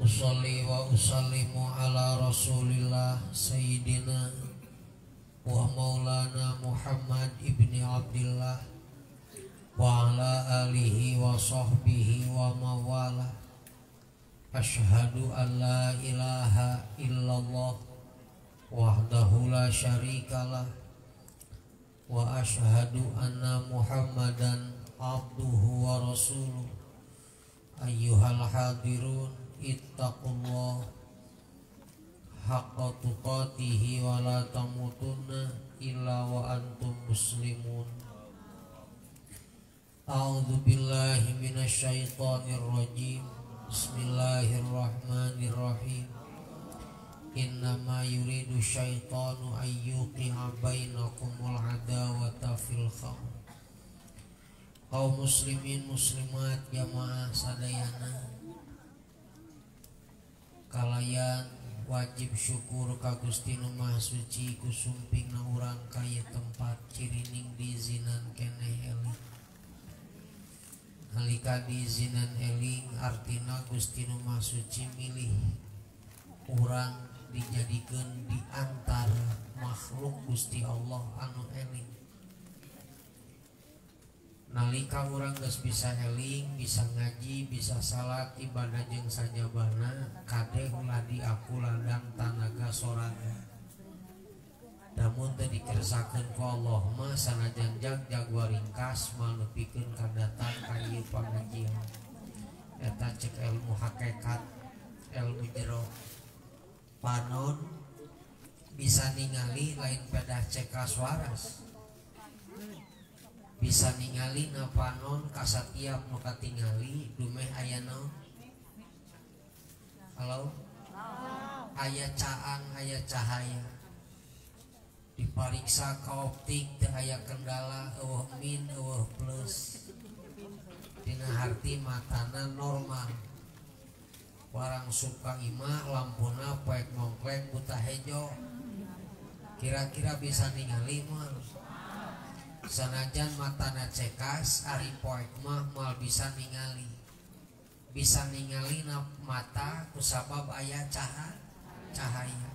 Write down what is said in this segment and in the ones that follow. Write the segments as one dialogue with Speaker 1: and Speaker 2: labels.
Speaker 1: Usolli wa usallimu ala rasulillah Sayyidina wa maulana Muhammad ibni Abdillah wa ala alihi wa sahbihi wa mawala. Ashhadu an la ilaha illallah wahdahu la syarikalah wa ashhadu anna Muhammadan abduhu wa rasuluh. Ayyuhal hadirun ittaqullah haqqa tuqatihi wa la tamutunna illa wa antum muslimun. A'udzu billahi minasy syaithanir rajim. Bismillahirrahmanirrahim. Innama yuridu syaitanu ayyuqi'a bainakumul adawata fil khamr. Kaum muslimin muslimat jamaah sadayana, kalayan wajib syukur ka Gusti Nu Maha Suci ku sumpingna urang kaya tempat cirining diizinan keneh eling. Nalika diizinan eling artina Gusti Nu Maha Suci milih urang dijadikeun di antara makhluk Gusti Allah anu eling. Nalika urang geus bisa eling, bisa ngaji, bisa salat, ibadah jeung sajabana, kade ulah di aku ladang tanaga soraga. Namun teu dikersakeun ku Allah mah sanajan jagwa ringkas moal nepikeun kadatan ka ieu pangajian. Eta cek ilmu hakikat, ilmu jero. Panon bisa ningali lain pedah cek kaswaras. Bisa ningali na panon kasatiap nu katingali dumeh aya naon? Halo? Aya caang, aya cahaya. Dipariksa ka optik teu aya kendala, eueuh min, eueuh plus. Dina harti matana normal. Warang suka imah lampuna poek mongkleng buta hejo. Kira-kira bisa ningali mah. Sanajan matana cekas ari poek mah moal bisa ningali. Bisa ningali na mata kusabab aya cahaya.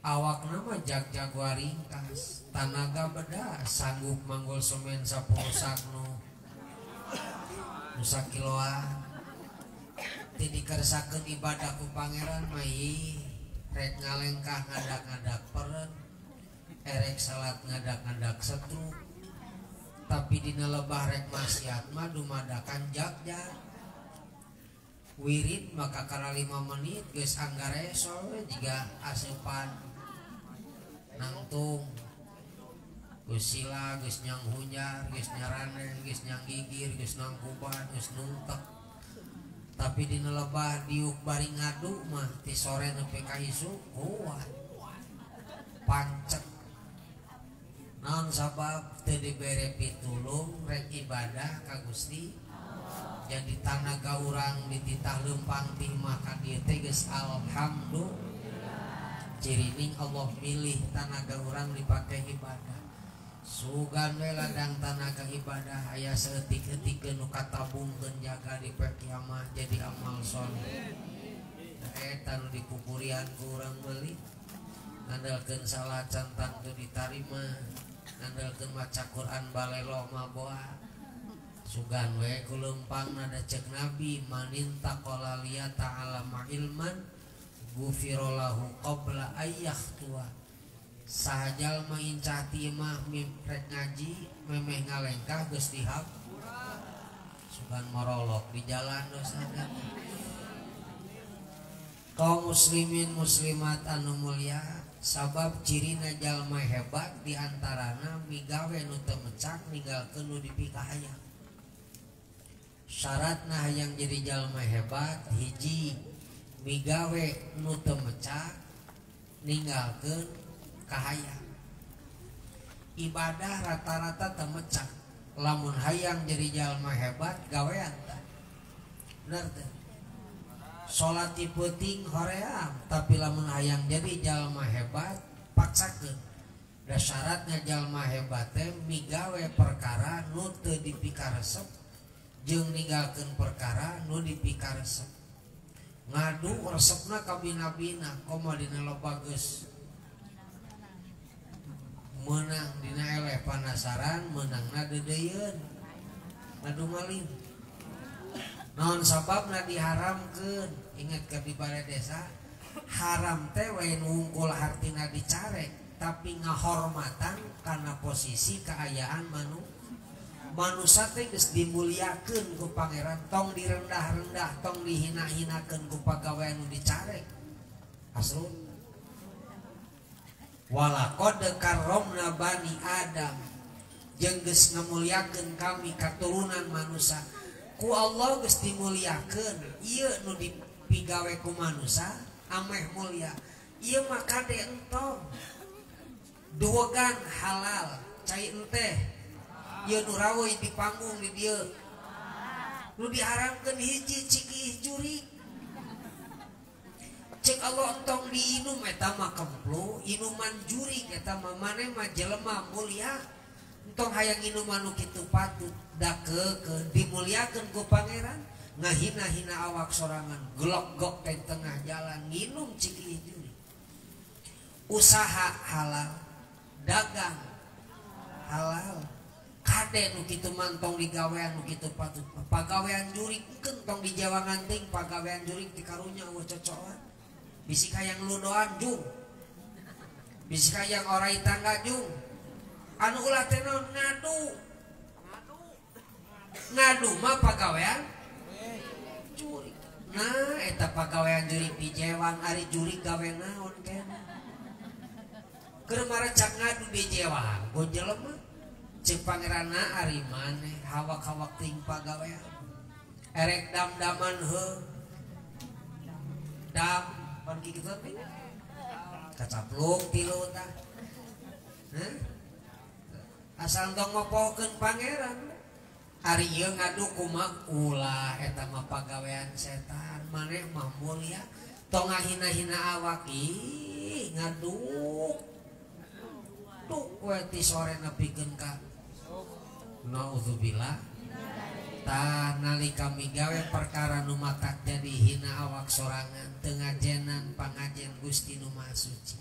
Speaker 1: Awakna mah jag-jagwa ringkas, tanaga bedah sanggup manggul semen 10 sagno. Nu sakiloan. Teu dikersakeun ibadah ku pangeran mah rek ngalengkah ngadak-ngadak peren, erek salat ngadak-ngadak setruk. Tapi dina lebah rek maksiat mah dumadakan jag-jag. Wirid maka kara 5 menit geus anggare soe jiga asupan nangtung. Geus sila, geus nyang hunjar, geus nyaranen, geus nyang gigir, geus nangkuban, geus nungtek. Tapi dina lebah diuk bari ngadu mah ti sore nepi ka isuk kuat. Pancet. Naon sabab teu dibere pitulung rek ibadah ka Gusti. Jadi tanaga urang dititah leumpang ti maka dieu teh geus alhamdulillah. Cirining Allah milih tanaga urang dipake ibadah. Sugan we ladang tanaga ibadah aya saeutik-eutikeun nu katabungkeun jaga di poe kiamat jadi amal sholeh. Eta nu dikupurian ku urang meuli. Ngandalkeun salat cantang teu ditarima. Ngandalkeun maca Quran balelo maboa. Sugan we ku leumpang nada cek Nabi manin taqala liya ta'ala ilman ghufirallahu qabla ayyahtua. Sahajal mengincah ti imah rek ngaji memeh ngalengkah geus dihap. Sugan marolok di jalan dosana. Kaum muslimin muslimat anu mulia, sabab cirina jalma hebat diantarana migawe nu teu mecak ninggalkeun nu dipikahayang. Syaratna hayang jadi jalma hebat hiji migawe nu teu mecak ninggalkeun kahayang. Ibadah rata-rata teu mecak. Lamun hayang jadi jalma hebat gawean tah. Bener teh. Salat ti peuting hoream, tapi lamun hayang jadi jalma hebat paksakeun. Da syaratna jalma hebat teh migawe perkara nu teu dipikaresep jeung ninggalkeun perkara nu dipikaresep. ngadu resepna ka bina-bina komo dina loba geus menang dina eleh panasaran menangna dedeyeun ngadu maling naon sababna diharamkeun inget ke di balai desa haram teh we nungkul hartina dicarek tapi ngahormatan karena posisi keayaan manusia teh geus dimuliakeun ku pangeran tong direndah-rendah tong dihina-hinakeun ku pagawean nu dicarek asrun walaqad karramna bani adam jeung geus ngamuliakeun kami katurunan manusia ku Allah geus dimuliakeun ieu nu dipigawe ku manusia ameh mulia ieu mah kade entong duwegan halal cai enteh ieu nu raweuh di panggung di dieu nu diharamkeun hiji ciki jurig cek Allah entong diinum eta mah kemplu inuman jurig eta mah maneh mah jelema mulia entong hayang inuman nu kitu patut da ke dimuliakeun ku pangeran ngahina-hina awak sorangan gelok-gok ke tengah jalan nginum ciki jurig usaha halal dagang halal kade nu kitu mantong digawean nu kitu patut pagawean jurig kentong di Jawa nganting pagawean jurig di karunya eueuh cocokan bisik hayang ludoan jung bisik hayang orai tangga jung anu ulah teh naon ngadu mah pagawean jurig nah eta pagawean jurig di Jewang ari jurig gawe naon keneh keur marecak ngadu di Jewang go jelema cek pangeranna ari maneh hawak-hawak ting pagawean erek dam-daman heuh dam pan kitu teh kacaplung tilu tah asal tong mopohkeun pangeran ari ieu ngadu kumaha ulah eta mah pagawean setan maneh mah mulia tong ngahina-hina awak ih ngaduk duk we ti sore nepikeun ka naudzubillah tah nalika migawe perkara nu matak jadi hina awak sorangan teu ngajenan pangajen Gusti nu Maha Suci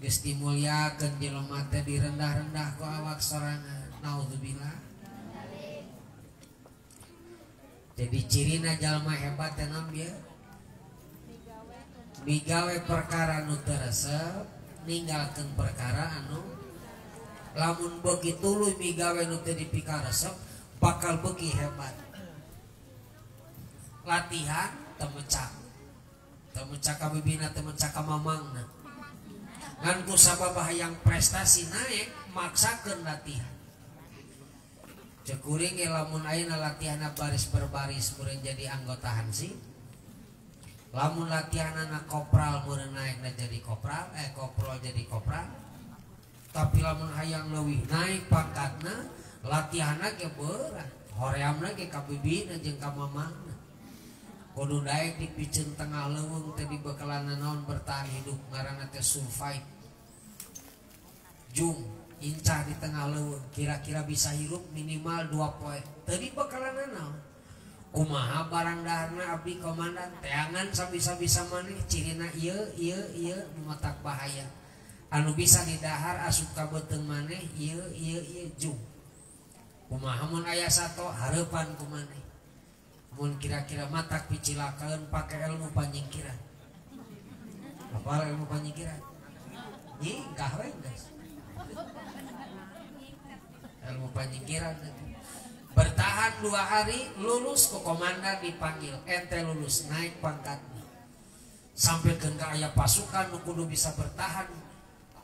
Speaker 1: geus dimuliakeun jelema teh direndah-rendah ku awak sorangan naudzubillah. Jadi cirina jalma hebat teh naon bieu migawe perkara nu teu resep ninggalkeun perkara anu lamun beuki tuluy migawe nu teu dipikaresep bakal beuki hebat latihan temecak kabibina temecak ka mamangna ngan ku sababah hayang prestasi naik maksakeun latihan cek kuring lamun ayeuna latihanna baris berbaris meureun jadi anggota hansip lamun latihanna kopral meureun naikna jadi kopral koprol jadi kopral tapi lamun hayang leuwih naik pangkatna latihanna ge beurah horeamna ge ka bibina jeung ka mamangna kudu daek dipikeun tengah leuweung teh dibekalanna naon bertahan hidup ngaranna teh survive jung incah di tengah leuweung kira-kira bisa hirup minimal 2 poe teu dibekalanna naon kumaha barang daharna abdi komandan teangan sabisa-bisa maneh cirina ieu matak bahaya anu bisa didahar asup ka beuteung maneh ieu jung kumaha mun aya sato hareupan ku maneh mun kira-kira matak picilakeun pake ilmu panyingkiran apa ilmu panyingkiran nyingkah we guys ilmu panyingkiran bertahan 2 hari lulus ku komandan dipanggil ente lulus naik pangkatnya sampai ke aya pasukan nu kudu bisa bertahan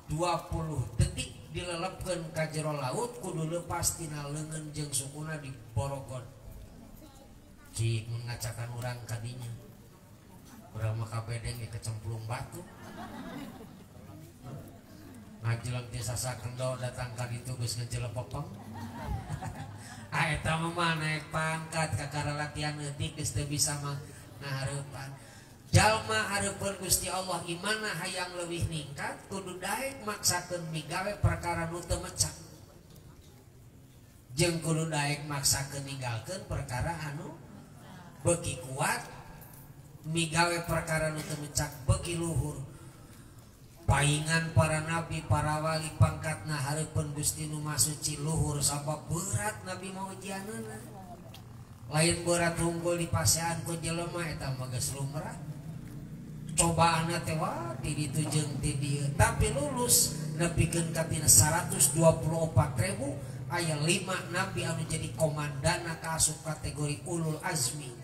Speaker 1: 20 detik dilelepkeun ka jero laut kudu leupas tina leungeun jeung sukuna di borogon cik mengacakan urang kadinya urang mah kabedeng ge kecemplung batu ngajelang ti sasakendo datang ka ditu geus ngecelepepeng eta mah naik pangkat kakara latihan leutik geus teu bisa mah ngahareupan jalma hareupeun Gusti Allah imanna hayang leuwih ningkat kudu daek maksakeun migawe perkara nu teu mecak jeung kudu daek maksakeun ninggalkeun perkara anu beuki kuat migawe perkara nu teu mencak beuki luhur paingan para nabi para wali pangkatna hareupeun Gusti nu masuci luhur sabab berat nabi mau ujianana lain berat unggul dipasean ku jelema eta mah geus lumrah cobaanna teh wah di ditu jeung di dieu tapi lulus nepikeun ka tina 124.000 aya 5 nabi anu jadi komandanna ka asup kategori ulul azmi.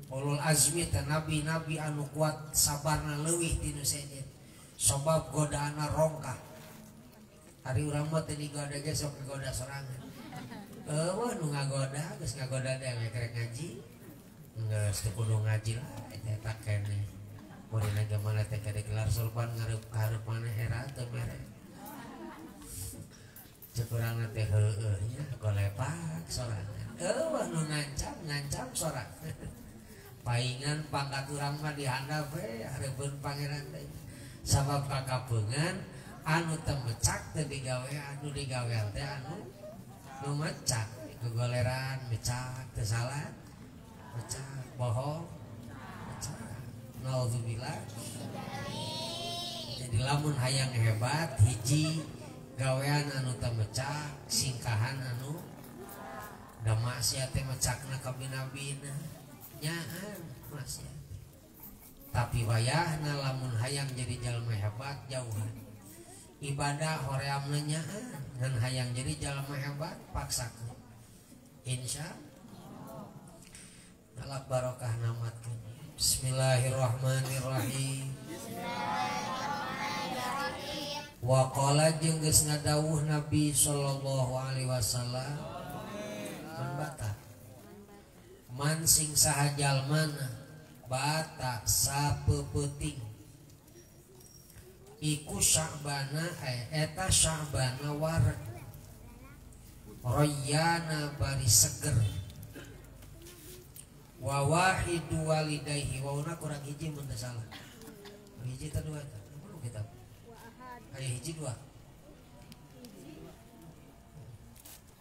Speaker 1: Ulul azmi teh nabi-nabi anu kuat sabarna leuwih ti nu sejen sabab godaana rongkah hari urang mah teh digoda ge sok goda sorangan eueuh nu ngagoda geus ngagoda teh kerek ngaji geus teu kudu ngaji lah eta keneh murina ge mana teh kada gelar sulpan ngarep maneh era teu mere cekurangna teh heueuh nya golepak sorangan eueuh nu ngancam sorangan paingan pangkat urang mah dihandap we hareupeun pangeran teh sabab kakabeungan anu teu mecak teu digawe anu digawe teh anu nu mecak kegoleran mecak teu salah mecak bohong mecak naudzubillah. Jadi lamun hayang hebat hiji gawean anu teu mecak singkahan anu da maksiat teh mecakna ka bina-bina nyaan maksiat tapi wayahna lamun hayang jadi jalma hebat jauhan ibadah horeamna nyaan ngan hayang jadi jalma hebat paksakeun insya Allah barokah namatkeun. Bismillahirrahmanirrahim. Wa qala jeung geus ngadawuh Nabi sallallahu alaihi wasallam man bata man sing saha jalmana bata sapeuting iku sya'bana eta sya'bana wareg royana bari seger wa wahidu walidayhi wauna kurang hiji mun teu salah hiji teh dua belum kita aya hiji dua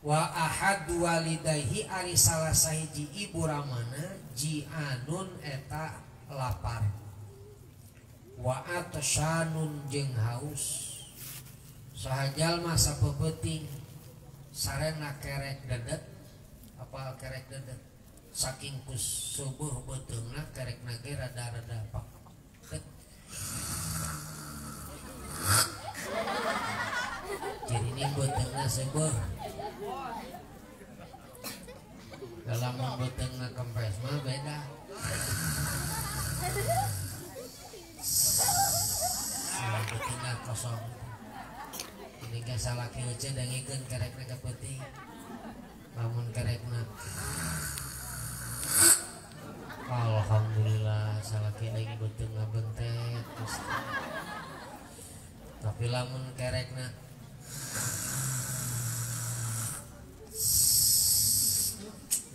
Speaker 1: wa ahad walidayhi ari salah sahiji ibu ramana jianun eta lapar wa atasyanun jeung haus sahajal masa pepeuting sarena kerek dedet apa kerek dedet saking kus subuh beteungna kerekna ge rada-rada paket jadi ini beteungna subuh dalam beteungna kempes mah beda beteungna kosong ini ge salaki euceun dengikeun kerekna ka peuting lamun kerekna alhamdulillah salaki lagi betul ngabentet tapi lamun kerekna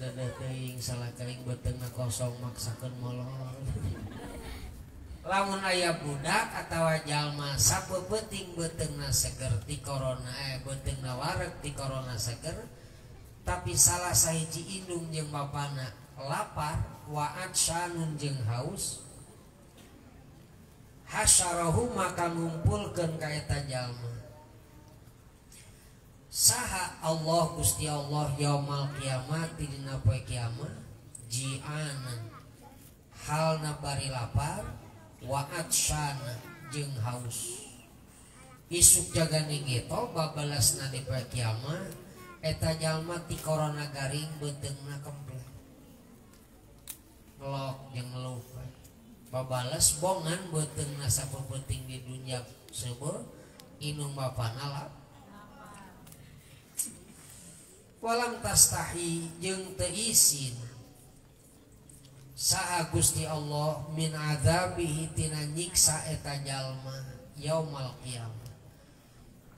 Speaker 1: dada teuing salaki lagi betul kosong maksakeun molor lamun aya budak atawa jalma sapeuting beteungna seger ti corona beteungna wareg ti corona seger tapi salah sahiji indung jeung bapana lapar wa atsyanun jeung haus hasyarahu maka ngumpulkeun ka eta jalma saha Allah Gusti Allah yaumal kiamat dina poe kiamat ji'anan halna bari lapar wa atsyana jeung haus isuk jaganing eta babalasna di poe kiamat eta jalma ti corona garing beteungna kemplet lok jeung ngeluh babales bongan beteungna sapeuting di dunia seubeuh inung bapana lap walam tastahi jeung teu isin saha Gusti Allah min adzabihi tina nyiksa eta jalma yaumal qiyamah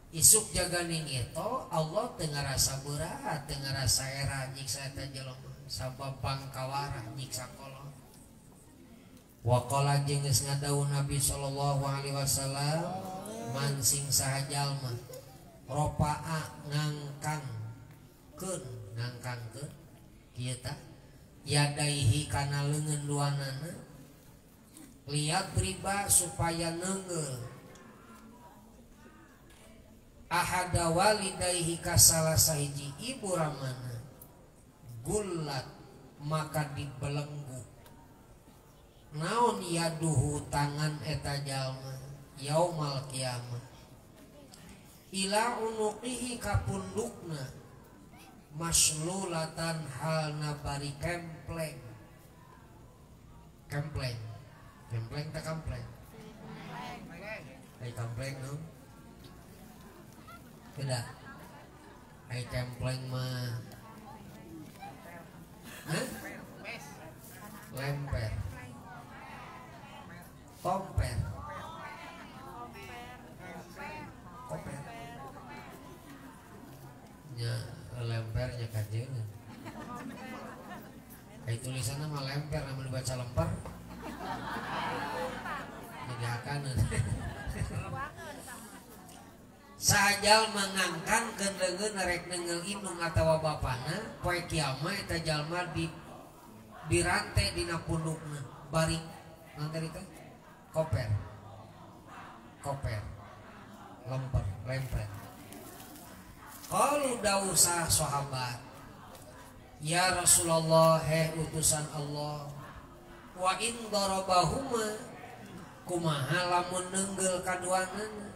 Speaker 1: isuk jaganing eta Allah teu ngarasa berat teu ngarasa era nyiksa eta jalma sabab pangkawarah nyiksa kolot wa qala jeung geus ngadawuh Nabi sallallahu alaihi wasallam man sing saha jalma ropa'a ngangkangkeun kieu tah yadaihi kana leungeun duanana lihat riba supaya nenggel ahada walidayhi kasalah sahiji ibu ramana gulat maka dibelenggu naon yaduhu tangan eta jalma yaumal kiamah ila unuqihi kapundukna maslulatan halna bari kempleng kempleng tak kempleng ai kempleng no beda ai kempleng mah lemper tomper koper nya lempernya kajeun ai tulisanna mah lemper namun dibaca lemper jadi akaneun sajal mangangkan kendeungeun rek neungel indung atawa bapana poe kiamat eta jalma dirante dina pundukna bari nangteri teh koper lemper qalu dausah sahabat ya Rasulullah utusan Allah wa in darabahuma kumaha lamun neunggel kaduanana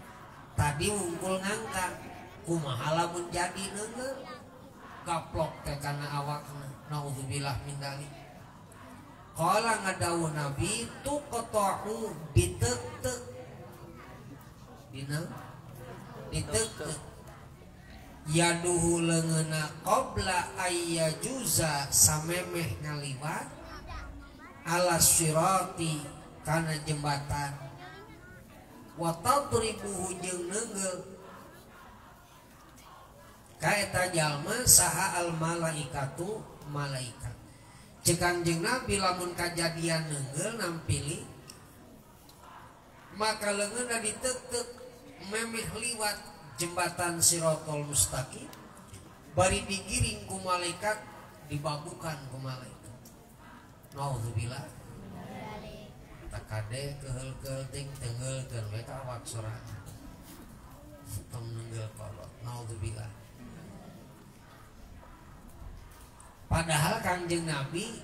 Speaker 1: tadi wungkul ngangkat kumaha lamun jadi neunggel gaplok teh kana awakna naudzubillah min dzalik qala ngadawuh nabi tuqta'u ditek-tek dina ditek-tek yaduhu leungeuna qabla ayyajuza samemeh ngaliwat ala sirati kana jembatan wa tadribuhu jeung neungeul ka eta jalma saha al malaikatu malaikat ceuk Kangjeng Nabi lamun kajadian neungeul nampili maka leungeunna ditek-tek memeh liwat jembatan Siratal Mustaqim bari digiring ku malaikat dibabukan ku malaikat naudzubillah takade keheul-keheul ting teungeulkeun we ka awak sorangan tong neunggel kolot naudzubillah padahal Kangjeng Nabi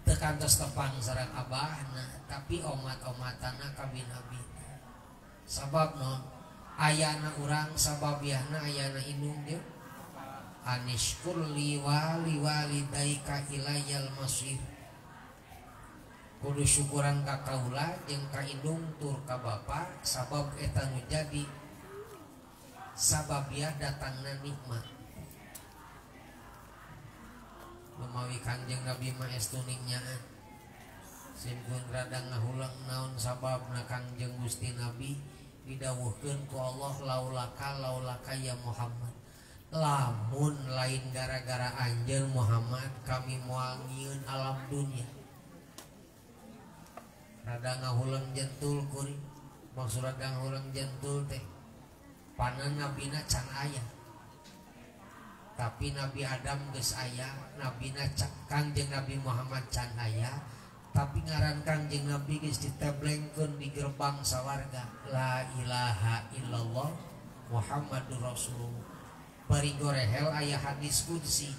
Speaker 1: teu kantos tepang sareng abahna tapi omat-omatana ka Nabi sabab non ayana urang sababiahna ayana indung dia anishkur liwali walidaika ilayal masir kudu syukuran ka kaula jeung ka indung tur ka bapa sabab eta nu jadi sababiah datangna nikmat memawi Kangjeng Nabi mah estuning nyaan simpun rada ngahulang naon sababna Kangjeng Gusti Nabi didawuhkeun ku Allah laulaka ya Muhammad lamun lain gara-gara anjeun Muhammad kami moal ngieun alam dunia rada ngahulang jentul kuring maksud rada ngahulang jentul teh panan nabina can aya tapi Nabi Adam geus aya nabina Kangjeng Nabi Muhammad can aya tapi ngaran Kangjeng Nabi geus diteblengkeun di gerbang sawarga la ilaha illallah Muhammadur Rasulullah bari gorehel aya hadis qudsi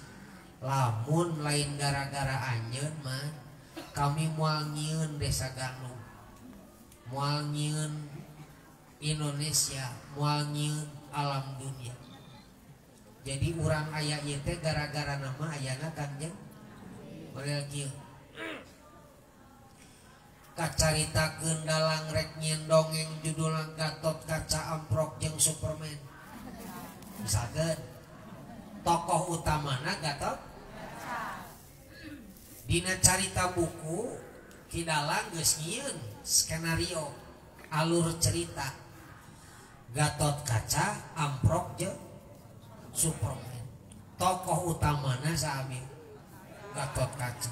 Speaker 1: lamun lain gara-gara anjeun mah kami moal nyieun desa Gandung moal nyieun Indonesia moal nyieun alam dunia jadi urang aya ieu teh gara-gara nama ayana Kangjeng model kieu kacaritakeun dalang rek nyieun dongeng judulna Gatot Kaca Amprok jeung Superman misalkeun tokoh utamana Gatot dina carita buku kidalang geus nyieun skenario alur cerita Gatot Kaca Amprok jeung Superman tokoh utamana saami Gatot Kaca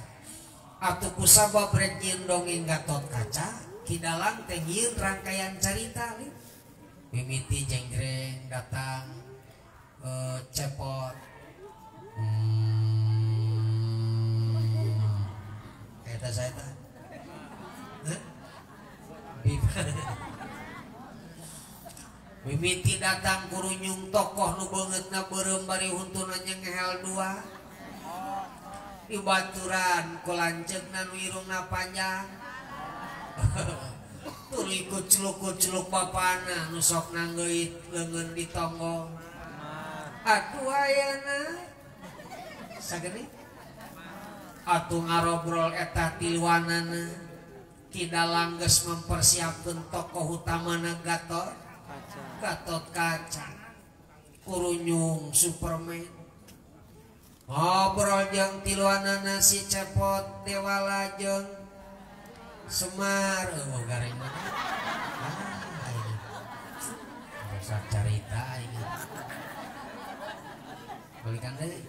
Speaker 1: atuh kusabab rek nyieun dongeng Gatot Kaca kidalang teh nyieun rangkaian carita mimiti jenggreng datang cepot eta saya tah mimiti datang kurunyung tokoh nu beungeutna beureum bari huntuna nyengehel dua di baturan ku lanceukna nu irungna panjang tuluy kucluk-kucluk bapana nu sok nanggeut leungeun ditonggong atuh ayana sagede atuh ngarobrol eta tiluanana Kidalang geus mempersiapkeun tokoh utamana Gatot Kaca kurunyung Superman ngobrol jeung tiluanana si Cepot Dewala jeung Semar garing mana usah carita ini balikan deui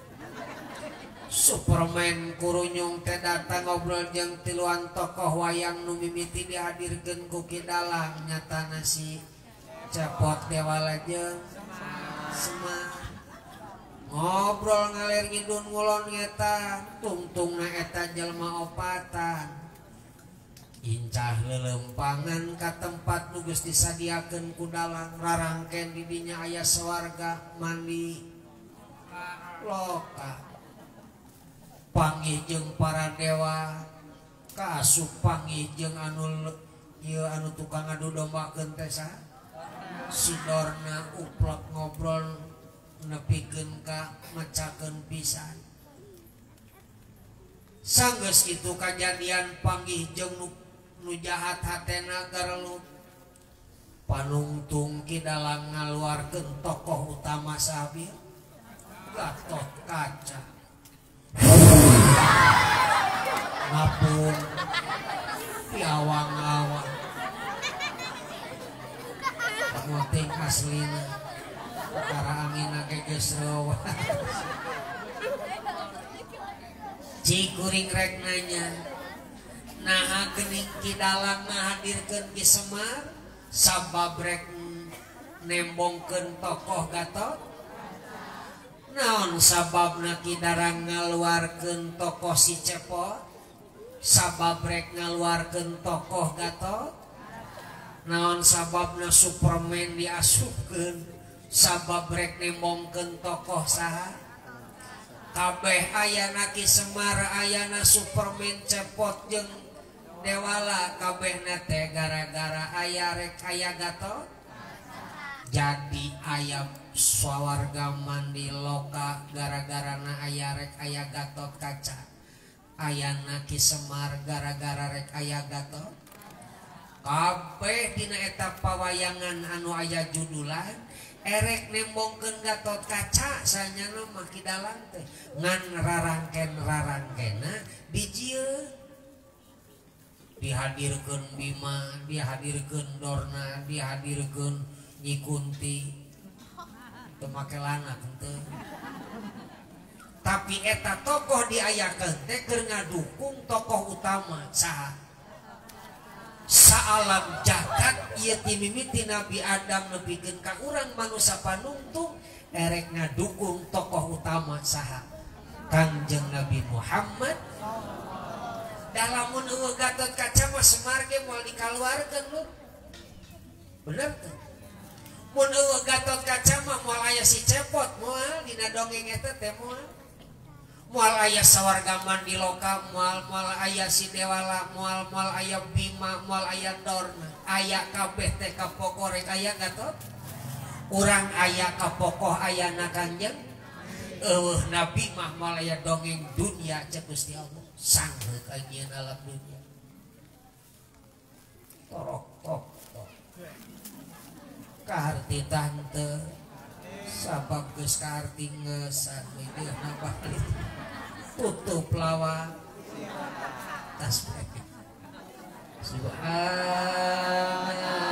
Speaker 1: Superman kurunyung teh datang ngobrol jeung tiluan tokoh wayang nu mimiti dihadirkeun ku Kidalang nyatana si Cepot Dewala jeung Semar ngobrol ngalir ngidun ngulon eta tungtungna eta jelema opatan incah lelempangan ka tempat nu geus disadiakeun ku Dalang rarangken di dinya aya sawarga mandi loka panggih jeung para dewa kaasup panggih jeung anu tukang adu dombakeun teh saha Sidorna uplek ngobrol nepikeun ka mecakeun pisan sanggeus kitu kajadian panggih jeung nu jahat hatena garelu panungtung Kidalang ngaluarkeun tokoh utama sabi Gatot Kaca ngapung piawang-awang penting aslina para angin geus reueuh cikuring rek nanya nah geuning Kidalang ngahadirkeun Ki Semar sabab rek nembongkeun tokoh Gatot naon sababna Kidalang ngaluarkeun tokoh si Cepot sabab rek ngaluarkeun tokoh Gatot naon sababna Superman diasupkeun sabab rek nembongkeun tokoh saha kabeh ayana Ki Semar ayana Superman Cepot jeung Dewala kabehna teh gara-gara aya rek aya Gatot jadi aya sawarga mandi loka gara-gara na aya rek aya Gatot Kaca ayana Ki Semar gara-gara rek aya Gatot kabeh dina eta pawayangan anu aya judulan erek nembongkeun Gatot Kaca sanyana mah Kidalang teh ngan rarangken-rarangkena dijieun dihadirkeun Bima dihadirkeun Dorna dihadirkeun Nyi Kunti teu make lanak henteu tapi eta tokoh diayakeun teh keur ngadukung tokoh utama saha saalam jagat ieu ti mimiti Nabi Adam nepikeun ka urang manusia panungtung erek ngadukung tokoh utama saha Kangjeng Nabi Muhammad dalamun eueuh Gatot Kaca mah Semar ge moal dikaluarkeun lu bener teh mun eueuh Gatot Kaca mah moal aya si Cepot moal dina dongeng eta teh moal aya sawarga mandi loka moal aya si Dewala moal aya Bima moal aya Dorna aya kabeh teh kapokor rek aya Gatot urang aya kapokoh ayana Kangjeng eueuh Nabi mah moal aya dongeng dunia cek Gusti Allah sanggeuk anjeun alam dunia torok kaharti tante sabab geus kaharti ngeusan mideuhna balik tutup lawa tasbih subhanallah